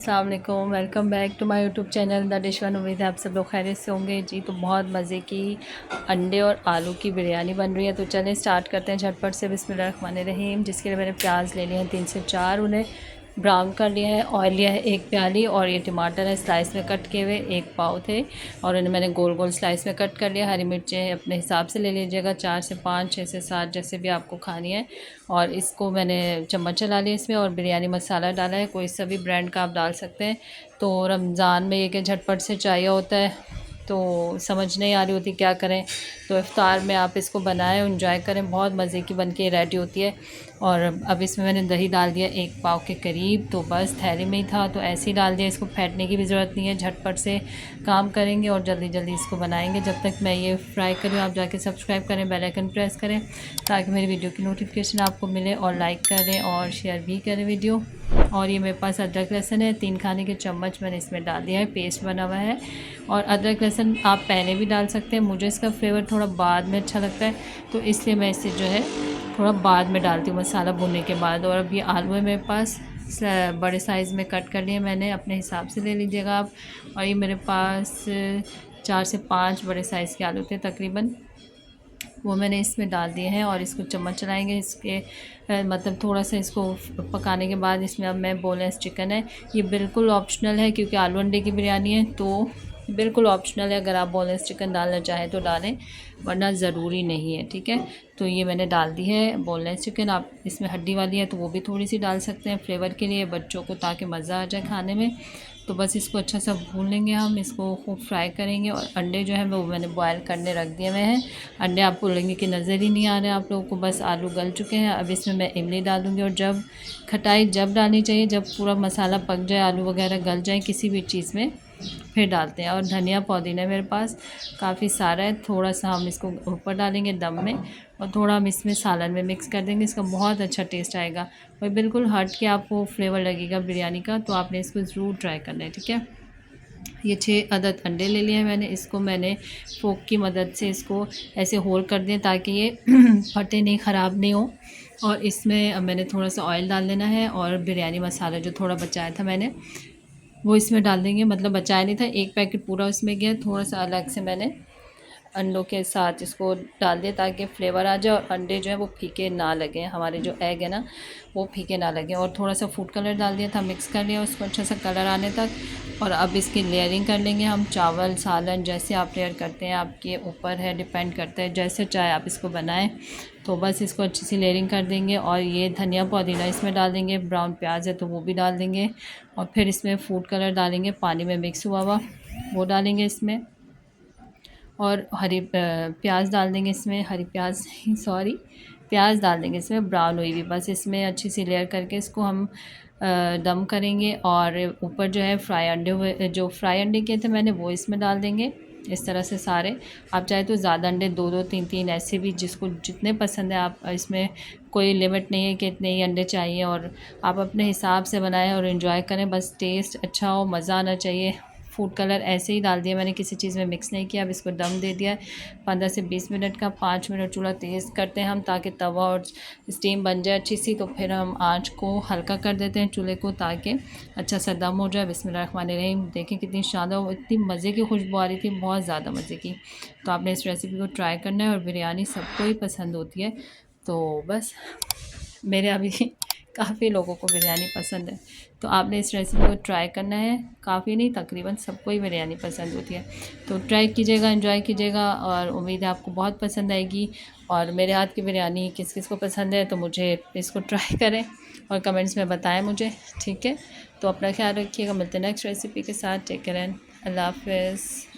अस्सलाम वालेकुम, welcome back to my YouTube channel the dish one. उम्मीद है आप सब लोग खैरियत से होंगे जी। तो बहुत मज़े की अंडे और आलू की बिरयानी बन रही है, तो चलें स्टार्ट करते हैं झटपट से। बिस्मिल्लाहिर्रहमानिर्रहीम। जिसके लिए मैंने प्याज ले लिए हैं 3 से 4, उन्हें ब्राउन कर लिया है। ऑयल लिया है 1 प्याली, और ये टमाटर है स्लाइस में कट किए हुए 1 पाव थे, और इन्हें मैंने गोल गोल स्लाइस में कट कर लिया। हरी मिर्चें अपने हिसाब से ले लीजिएगा, 4 से 5, 6 से 7 जैसे भी आपको खानी है। और इसको मैंने चम्मच चला लिया इसमें, और बिरयानी मसाला डाला है, कोई सा भी ब्रांड का आप डाल सकते हैं। तो रमज़ान में ये कि झटपट से चाहिए होता है, तो समझ नहीं आ रही होती क्या करें, तो इफ़्तार में आप इसको बनाएं, एंजॉय करें। बहुत मज़े की बन के रेडी होती है। और अब इसमें मैंने दही डाल दिया 1 पाव के करीब, तो बस थैली में ही था तो ऐसे ही डाल दिया। इसको फेंटने की भी ज़रूरत नहीं है, झटपट से काम करेंगे और जल्दी जल्दी इसको बनाएंगे। जब तक मैं ये फ्राई करूँ, आप जाके सब्सक्राइब करें, बेल आइकन प्रेस करें ताकि मेरी वीडियो की नोटिफिकेशन आपको मिले, और लाइक करें और शेयर भी करें वीडियो। और ये मेरे पास अदरक लहसुन है, 3 खाने के चम्मच मैंने इसमें डाल दिया है, पेस्ट बना हुआ है। और अदरक लहसुन आप पहले भी डाल सकते हैं, मुझे इसका फ्लेवर थोड़ा बाद में अच्छा लगता है, तो इसलिए मैं इसे जो है थोड़ा बाद में डालती हूँ, मसाला भुनने के बाद। और अब ये आलू है मेरे पास, बड़े साइज़ में कट कर लिए मैंने, अपने हिसाब से ले लीजिएगा आप। और ये मेरे पास 4 से 5 बड़े साइज़ के आलू थे तकरीबन, वो मैंने इसमें डाल दिए हैं। और इसको चम्मच चलाएंगे इसके मतलब थोड़ा सा इसको पकाने के बाद इसमें अब मैं बोनलेस चिकन है, ये बिल्कुल ऑप्शनल है क्योंकि आलू अंडे की बिरयानी है, तो बिल्कुल ऑप्शनल है। अगर आप बोनलेस चिकन डालना चाहें तो डालें, वरना ज़रूरी नहीं है, ठीक है। तो ये मैंने डाल दी है बोनलेस चिकन। आप इसमें हड्डी वाली है तो वो भी थोड़ी सी डाल सकते हैं फ्लेवर के लिए बच्चों को, ताकि मज़ा आ जाए खाने में। तो बस इसको अच्छा सा भून लेंगे हम, इसको खूब फ्राई करेंगे। और अंडे जो है वो मैंने बॉयल करने रख दिए हुए हैं। अंडे आपको लगेंगे कि नज़र ही नहीं आ रहे आप लोगों को, बस आलू गल चुके हैं। अब इसमें मैं इमली डालूँगी, और जब खटाई जब डालनी चाहिए, जब पूरा मसाला पक जाए, आलू वगैरह गल जाए किसी भी चीज़ में, फिर डालते हैं। और धनिया पुदीना मेरे पास काफ़ी सारा है, थोड़ा सा हम इसको ऊपर डालेंगे दम में, और थोड़ा हम इसमें सालन में मिक्स कर देंगे, इसका बहुत अच्छा टेस्ट आएगा। और बिल्कुल हट के आपको फ्लेवर लगेगा बिरयानी का, तो आपने इसको ज़रूर ट्राई करना है, ठीक है। ये 6 अदद अंडे ले लिए हैं मैंने, इसको मैंने फोक की मदद से इसको ऐसे होल कर दिए ताकि ये फटे नहीं, ख़राब नहीं हो। और इसमें अब मैंने थोड़ा सा ऑयल डाल देना है, और बिरयानी मसाला जो थोड़ा बचाया था मैंने वो इसमें डाल देंगे, मतलब बचाया नहीं था, 1 पैकेट पूरा उसमें गया। थोड़ा सा अलग से मैंने अंडों के साथ इसको डाल दिया ताकि फ्लेवर आ जाए, और अंडे जो है वो फीके ना लगें, हमारे जो एग है ना वो फीके ना लगें। और थोड़ा सा फूड कलर डाल दिया था, मिक्स कर लिया उसको अच्छा सा कलर आने तक। और अब इसकी लेयरिंग कर लेंगे हम, चावल सालन जैसे आप लेयर करते हैं, आपके ऊपर है, डिपेंड करता है जैसे चाहे आप इसको बनाएं। तो बस इसको अच्छी सी लेयरिंग कर देंगे। और ये धनिया पुदीना इसमें डाल देंगे, ब्राउन प्याज है तो वो भी डाल देंगे। और फिर इसमें फूड कलर डालेंगे, पानी में मिक्स हुआ हुआ वो डालेंगे इसमें। और हरी प्याज डाल देंगे इसमें, हरी प्याज सॉरी, प्याज डाल देंगे इसमें ब्राउन हुई हुई। बस इसमें अच्छी सी लेयर करके इसको हम दम करेंगे। और ऊपर जो है फ्राई अंडे हुए, जो फ्राई अंडे किए थे मैंने, वो इसमें डाल देंगे इस तरह से सारे। आप चाहे तो ज़्यादा अंडे 2-2 3-3 ऐसे भी जिसको जितने पसंद है, आप इसमें कोई लिमिट नहीं है कि इतने ही अंडे चाहिए। और आप अपने हिसाब से बनाएं और इन्जॉय करें, बस टेस्ट अच्छा हो, मज़ा आना चाहिए। फूड कलर ऐसे ही डाल दिया मैंने, किसी चीज़ में मिक्स नहीं किया। अब इसको दम दे दिया है 15 से 20 मिनट का। 5 मिनट चूल्हा तेज़ करते हैं हम ताकि तवा और स्टीम बन जाए अच्छी सी। तो फिर हम आँच को हल्का कर देते हैं चूल्हे को, ताकि अच्छा सा दम हो जाए। बिस्मिल्लाहिर्रहमानिर्रहीम। देखें कितनी शानदार, इतनी मज़े की खुशबू आ रही थी, बहुत ज़्यादा मज़े की। तो आपने इस रेसिपी को ट्राई करना है, और बिरयानी सबको ही पसंद होती है। तो बस मेरे अभी काफ़ी लोगों को बिरयानी पसंद है, तो आपने इस रेसिपी को ट्राई करना है। काफ़ी नहीं, तकरीबन सबको ही बिरयानी पसंद होती है, तो ट्राई कीजिएगा, एंजॉय कीजिएगा, और उम्मीद है आपको बहुत पसंद आएगी। और मेरे हाथ की बिरयानी किस किस को पसंद है, तो मुझे इसको ट्राई करें और कमेंट्स में बताएं मुझे, ठीक है। तो अपना ख्याल रखिएगा, मिलते हैं नेक्स्ट रेसिपी के साथ। टेक केयर एंड अल्लाह हाफ़िज़।